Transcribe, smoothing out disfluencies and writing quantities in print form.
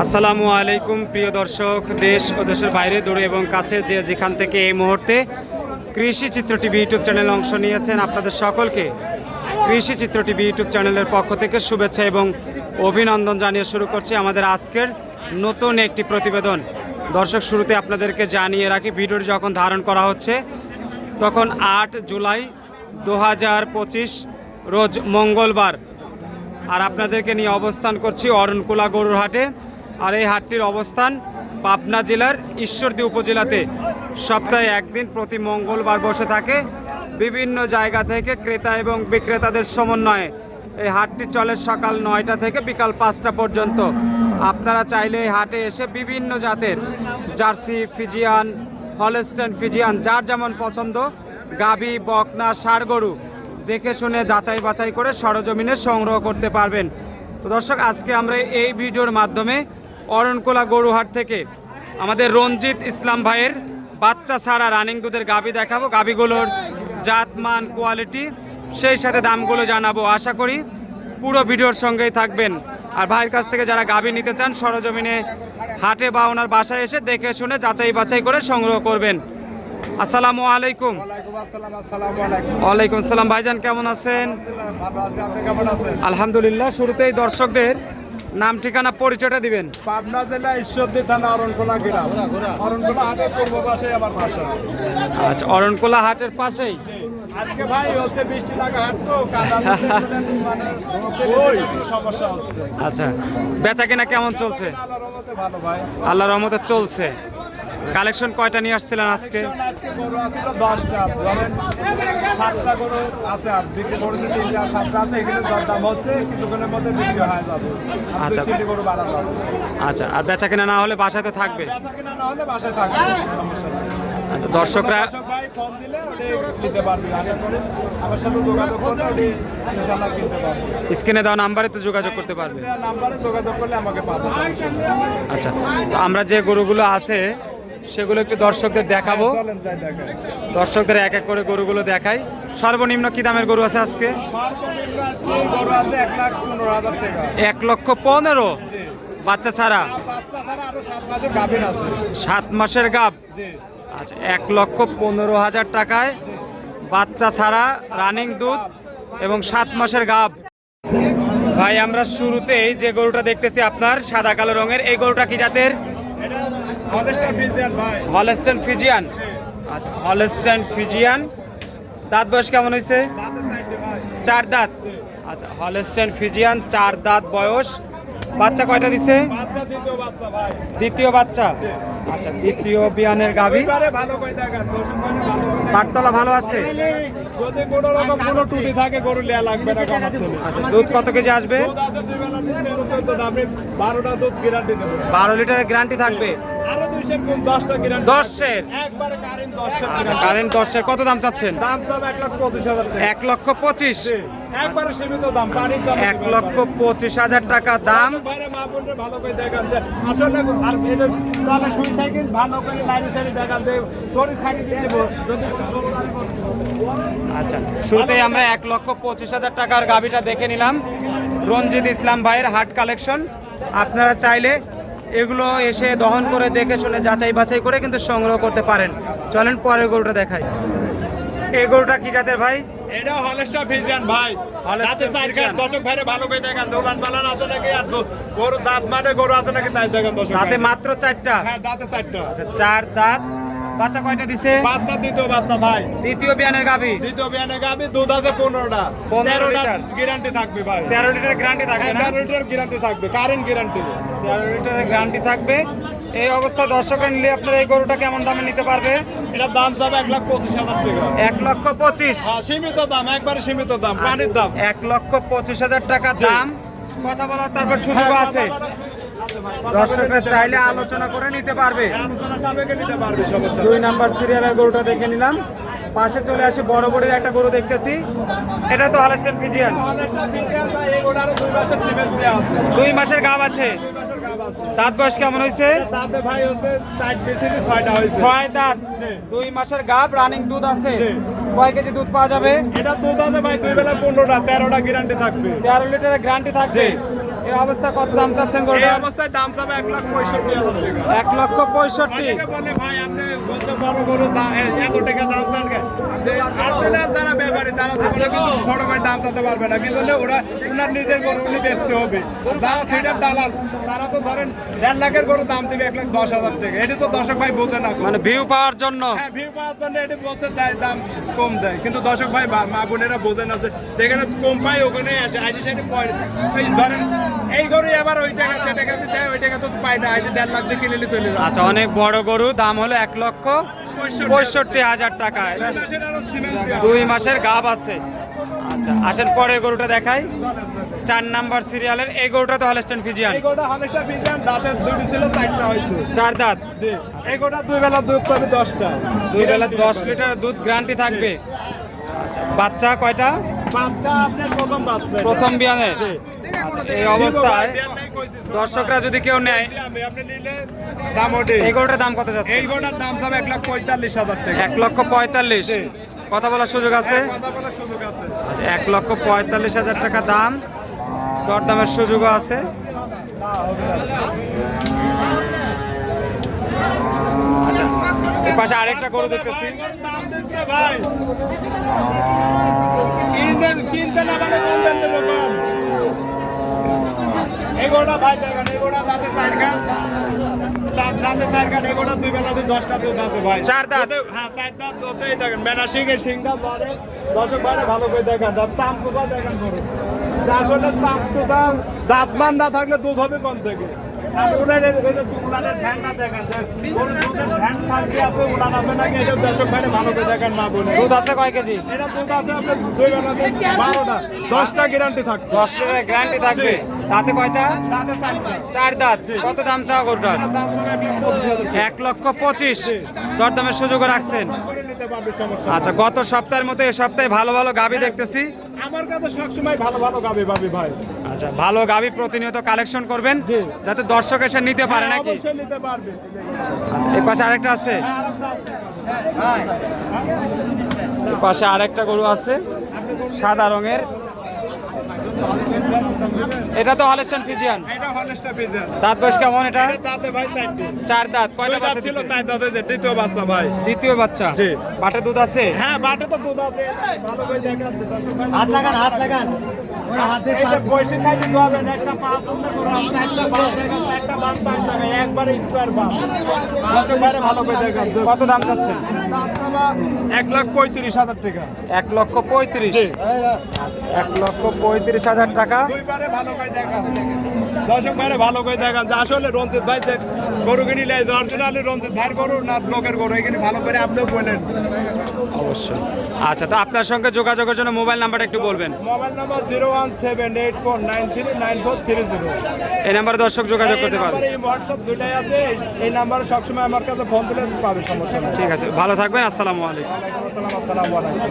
আসসালামু আলাইকুম প্রিয় দর্শক, দেশ ও দেশের বাইরে দূরে এবং কাছে যে যেখান থেকে এই মুহূর্তে কৃষি চিত্র টিভি ইউটিউব চ্যানেলে অংশ নিয়েছেন, আপনাদের সকলকে কৃষি চিত্র টিভি ইউটিউব চ্যানেলের পক্ষ থেকে শুভেচ্ছা এবং অভিনন্দন জানিয়ে শুরু করছি আমাদের আজকের নতুন একটি প্রতিবেদন। দর্শক, শুরুতে আপনাদেরকে জানিয়ে রাখি, ভিডিওটি যখন ধারণ করা হচ্ছে তখন 8 জুলাই 2025 রোজ মঙ্গলবার। আর আপনাদেরকে নিয়ে অবস্থান করছি অরণকুলা গরুর হাটে। আর এই হাটটির অবস্থান পাবনা জেলার ঈশ্বরদী উপজেলাতে। সপ্তাহে একদিন প্রতি মঙ্গলবার বসে থাকে। বিভিন্ন জায়গা থেকে ক্রেতা এবং বিক্রেতাদের সমন্বয়ে এই হাটটি চলে সকাল 9টা থেকে বিকাল 5টা পর্যন্ত। আপনারা চাইলে এই হাটে এসে বিভিন্ন জাতের জার্সি, ফিজিয়ান, হলস্টেইন ফিজিয়ান, যার যেমন পছন্দ গাভী, বকনা, ষাঁড় গরু দেখে শুনে যাচাই বাছাই করে সরজমিনে সংগ্রহ করতে পারবেন। তো দর্শক, আজকে আমরা এই ভিডিওর মাধ্যমে অরণকুলা গরুহাট থেকে আমাদের রঞ্জিত ইসলাম ভাইয়ের বাচ্চা ছাড়া রানিং দুধের গাভী দেখাবো। গাভীগুলোর জাতমান, কোয়ালিটি, সেই সাথে দামগুলো জানাবো। আশা করি পুরো ভিডিওর সঙ্গেই থাকবেন। আর ভাইয়ের কাছ থেকে যারা গাভী নিতে চান সরজমিনে হাটে বা ওনার বাসায় এসে দেখে শুনে যাচাই বাছাই করে সংগ্রহ করবেন। আসসালামু আলাইকুম। ওয়ালাইকুম আসসালাম। ভাইজান কেমন আছেন? আলহামদুলিল্লাহ। শুরুতেই দর্শকদের নাম, ঠিকানা, পরিচয়টা দিবেন। পাবনা জেলা ঈশ্বরদী থানা অরণকুলা গ্রাম, অরণকুলা হাটের পূর্ব পাশে আমার বাসা। আচ্ছা, অরণকুলা হাটের পাশেই। আজকে ভাই হচ্ছে বৃষ্টি লাগা হাট তো, কাদা ওই সমস্যা হচ্ছে। আচ্ছা, বেচা কেনা কেমন চলছে? আল্লাহর রহমতে ভালো ভাই, আল্লাহর রহমতে চলছে। কালেকশন কয়টা নিয়ে আসছিলেন আজকে? আজকে গরু আছিল 10টা, ধরেন 7টা গরু আছে, আর বিক্রি করেছে 3টা, 7টা আছে। এগুলো দরদাম হচ্ছে, কিছুক্ষণের মধ্যে বিক্রি হয়ে যাবে। আচ্ছা, 3টি গরু বাড়া যাবে। আচ্ছা, আর বেচা কেনা না হলে বাসায় তো থাকবে? বেচা কিনা না হলে বাসায় থাকবে, সমস্যা নেই। আচ্ছা, দর্শকরা ভাই ফোন দিলে ওটা নিতে পারবে। আশা করি আমার সাথে যোগাযোগ করলে ওটা ইনশাআল্লাহ কিনতে পারবে। স্ক্রিনে দেওয়া নাম্বারে তো যোগাযোগ করতে পারবে। নাম্বারে যোগাযোগ করলে আমাকে পাবে, সমস্যা নেই। আচ্ছা, তো আমরা যে গরুগুলো আছে সেগুলো একটু দর্শকদের দেখাবো। চলেন যাই দেখেন। দর্শকদের এক এক করে গরুগুলো দেখাই। সর্বনিম্ন কি দামের গরু আছে আজকে? সর্বনিম্ন আজকে গরু আছে 1,15,000 টাকা। 1,15,000 জি। বাচ্চা ছাড়া? বাচ্চা ছাড়া আরো 7 মাসের গাভীর আছে। 7 মাসের গাব। জি। আচ্ছা, 1,15,000 টাকায় বাচ্চা ছাড়া রানিং দুধ এবং 7 মাসের গাব। ভাই, আমরা শুরুতেই যে গরুটা দেখতেছি আপনার সাদা কালো রঙের, এই গরুটা কি জাতের? এটা হলস্টেইন ফিজিয়ান ভাই। Holstein Friesian. আচ্ছা, হলস্টেইন ফিজিয়ান। দাঁত বয়স কেমন হয়েছে? দাঁতে সাইডে ভাই। 4 দাঁত। আচ্ছা, হলস্টেইন ফিজিয়ান, 4 দাঁত বয়স। বাচ্চা কয়টা দিছে? বাচ্চা দ্বিতীয় বাচ্চা ভাই। দ্বিতীয় বাচ্চা। আচ্ছা, দ্বিতীয় বিয়ানের গাভী। এবারে ভালো করে দেখেন, দর্শক ভাই ভালো করে। পাটতলা ভালো আছে? যদি কোনো রকম কোনো ত্রুটি থাকে গরু লেয়া লাগবে না কামার থেকে। আচ্ছা, দুধ কত কেজি আসবে? দুধ আছে 2 বেলা 13-14 দামে 12টা দুধ গ্যারান্টি দেব। 12 লিটারের গ্যারান্টি থাকবে? আরো 200 গুণ 10টা গ্যারান্টি। 10-এর? একবারে কারেন্ট 10 আচ্ছা, কারেন্ট 10-এর। কত দাম চাচ্ছেন? দাম সব 1,25,000 টাকা। 1,25,000। একবারে সীমিত দাম, পানির দাম 1,25,000 টাকা দাম। বাইরে মা বোনরা ভালো করে দেখান যে আসলে আর এদের তাহলে শুই থেকে ভালো করে লাইনে সাইডে দেখান যে দড়ি থাকি দিব যদি। আচ্ছা, শুরুতেই আমরা 1,25,000 টাকার গাভীটা দেখে নিলাম। রঞ্জিত ইসলাম ভাইয়ের হাট কালেকশন। আপনারা চাইলে এগুলো এসে দহন করে দেখে শুনে যাচাই বাছাই করে কিন্তু সংগ্রহ করতে পারেন। চলেন পরের গরুটা দেখাই। এই গরুটা কি জাতের ভাই? এটা হলস্টেইন ফিজিয়ান ভাই। হলস্টেইন দাঁতে ফিজিয়ান। দর্শক ভাইরে ভালো করে দেখান, দোলান বালান আছে নাকি, আর গরু দাঁত মানে গরু আছে নাকি তাই দেখেন দর্শক। দাঁতে মাত্র 4টা? হ্যাঁ, দাঁতে 4টা। আচ্ছা, 4 দাঁত। বাচ্চা কয়টা দিছে? বাচ্চা দ্বিতীয় বাচ্চা ভাই। দ্বিতীয় বিয়ানের গাভী। দ্বিতীয় বিয়ানে গাবি, দুধ আছে 15টা। 15 লিটার গ্যারান্টি থাকবে ভাই। 13 লিটার গ্যারান্টি থাকবে না? 13 লিটার গ্যারান্টি থাকবে, কারেন্ট গ্যারান্টি। 13 লিটারের গ্যারান্টি থাকবে। এই অবস্থা দর্শকরা নিলে আপনারা এই গরুটা কেমন দামে নিতে পারবে? এটার দাম যাবে 1,25,000 টাকা। 1,25,000। হ্যাঁ, সীমিত দাম, একবারে সীমিত দাম, পানির দাম। 1,25,000 টাকা দাম। কথা বলার তারপর সুযোগ আছে। দর্শকরা চাইলে আলোচনা করে নিতে পারবে। আলোচনা সাপেক্ষে নিতে পারবে, সমস্যা নেই। 2 নাম্বার সিরিয়ালের গরুটা দেখে নিলাম। পাশে চলে আসি বড় বড়ির একটা গরু দেখতেছি। এটা তো হলস্টেইন ফিজিয়ান। হলস্টেইন ফিজিয়ান ভাই, এগুলারও 2 মাসের সিমেন্ট দেয়া আছে। 2 মাসের গাব আছে। 2 মাসের গাব আছে। দাঁত বয়স কেমন হয়েছে? তাতে ভাই হচ্ছে 4 বেশি 6টা হয়েছে। 6 দাঁত। 2 মাসের গাব, রানিং দুধ আছে। কয় কেজি দুধ পাওয়া যাবে? এটা দুধ আছে ভাই 2 বেলা 15টা, 13টা গ্যারান্টি থাকবে। 13 লিটারের গ্যারান্টি থাকবে। এই অবস্থা কত দাম চাচ্ছেন এই গরুটা? অবস্থায় দাম চাবে 1,65,000 টাকা। 1,65,000। অনেকে বলে ভাই আপনি কত বড় গরু এত টাকা দাম চান কেন? যে আছে না যারা ব্যাপারী তারা জীবনে কিন্তু ছোট ভাই দাম চাতে পারবে না, কিন্তু ওরা ওনার নিজের গরু উনি বেচতে হবে। যারা সেটার দালাল তারা তো ধরেন 1.5 লাখের গরু দাম দিবে 1,10,000 টাকা। এটা তো দর্শক ভাই বোঝে না। মানে ভিউ পাওয়ার জন্য। হ্যাঁ, ভিউ পাওয়ার জন্য এটা বলতে দেয় দাম কম দেয়, কিন্তু দর্শক ভাই মা বোনেরা বোঝে না যে যেখানে কম পায় ওখানে আসে সেটা এই ধরেন এই গরু আবার ওই টাকা যে টাকা দেয় ওই টাকা তো পায় না, এসে 1.5 লাখ দিয়ে কিনে নিয়ে চলে যায়। আচ্ছা, অনেক বড় গরু, দাম হলো 1,65,000 টাকা। 2 মাসের গাব আছে। আচ্ছা, আসেন পরের গরুটা দেখাই। 4 নাম্বার সিরিয়ালের এই গরুটা তো হলস্টাইন ফ্রিজিয়ান। এই গরুটা হলস্টাইন ফ্রিজিয়ান, দাঁতের দুইটি ছিল, 4টা হয়েছে। 4 দাঁত। জি, এই গরুটা 2 বেলা দুধ পাবে 10টা। 2 বেলা 10 লিটার দুধ গ্যারান্টি থাকবে। আচ্ছা, বাচ্চা কয়টা? বাচ্চা আপনার প্রথম বাচ্চা। প্রথম বিয়ানে। জি। আচ্ছা, এই অবস্থায় দর্শকরা যদি কেউ নেয়, আপনি নিলে দাম ওঠে। এই গরুটার দাম কত যাচ্ছে? এই গরুটার দাম যাবে 1,45,000 টাকা। 1,45,000। কথা বলার সুযোগ আছে? কথা বলার সুযোগ আছে। আচ্ছা, 1,45,000 টাকা দাম, দরদামের সুযোগও আছে। আচ্ছা, এই পাশে আরেকটা গরু দেখতেছি। দাম দিচ্ছে ভাই। কিনতে না মানে কম দাম দেবো কম। এই গরুটা ভাই দেখেন, এই গরুটা দাঁতে 4 খান। দাঁতে 4 খান, এই গরুটা 2 বেলা 10টা দুধ আছে ভাই। 4 দাঁত। হ্যাঁ, 4 দাঁত দুধেই দেখেন। মেনা সিংহে সিংটা ধরে দর্শক ভাই ভালো করে দেখেন। চাম চোষা দেখেন গরু। আসলে চাম চোষা জাতমান না থাকলে দুধ হবে কোন থেকে? আর উনানের ধ্যান না দেখেন যে গরুর দুধের ধ্যান থাকবে আছে, উনান আছে নাকি, এটা দর্শক ভাই ভালো করে দেখেন মা বোনে। দুধ আছে কয় কেজি? এটা দুধ আছে আপনার 2 বেলাতে 12টা, 10টা গ্যারান্টি থাকবে। 10 লিটার গ্যারান্টি থাকবে। দাঁতে কয়টা? দাঁতে 4টা। 4 দাঁত। কত দাম চাও গরুটার? দাম হবে 1,25,000 1,25,000। দরদামের সুযোগও রাখছেন। করে নিতে পারবে, সমস্যা আচ্ছা, গত সপ্তাহের মতো এই সপ্তাহে ভালো ভালো গাভী দেখতেছি। আমার কাছে সবসময় ভালো ভালো গাবে পাবে ভাই। আচ্ছা, ভালো গাভী প্রতিনিয়ত কালেকশন করবেন জি। যাতে দর্শক এসে নিতে পারে নাকি? অবশ্যই নিতে পারবে। আচ্ছা, এই পাশে আরেকটা আছে। এই পাশে আরেকটা গরু আছে সাদা রঙের। এটা তো হলস্টাইন ফ্রিজিয়ান। এটা হলস্টাইন ফ্রিজিয়ান। দাঁত বয়স কেমন এটা? এটা দাঁতে ভাই 4টি। 4 দাঁত। কয়টা দুই দাঁত বাচ্চা ছিল, দিছে? 4 দাঁতে দ্বিতীয় বাচ্চা ভাই। দ্বিতীয় বাচ্চা। জি। বাটে দুধ আছে? হ্যাঁ, বাটে তো দুধ আছে। ভালো করে দেখেন। হাত লাগান হাত লাগান ওরা হাতে এই যে পয়সা খাইতে দিবেন, একটা পাঁচ সুন্দর করে আপনি একটা বাস দেখেন, একটা বাস পাঁচ টাকা, একবারে স্কয়ার বাস। দর্শক ভাইরা ভালো করে দেখেন। কত দাম চাচ্ছেন? দাম চাওয়া 1,35,000 টাকা। 1,35,000। 1,35,000 টাকা। দুইবারে ভালো করে দেখেন। দর্শক ভাইরা ভালো করে দেখেন যে আসলে রঞ্জিত ভাই যে গরু কিনিলে অরিজিনালি রঞ্জিত ভাইয়ের গরু না লোকের গরু, এখানে ভালো করে আপনিও বলেন। অবশ্যই। আচ্ছা, তো আপনার সঙ্গে যোগাযোগের জন্য মোবাইল নাম্বারটা একটু বলবেন। Mobile number 01784933930। এই নাম্বারে দর্শক যোগাযোগ করতে পারবে। এই হোয়াটসঅ্যাপ দুটাই আছে। এই নাম্বারে সবসময় আমার কাছে ফোন দিলে পাবে, সমস্যা নেই। ঠিক আছে, ভালো থাকবেন। আসসালামু আলাইকুম। ওয়ালাইকুম আসসালাম। আসসালামু আলাইকুম।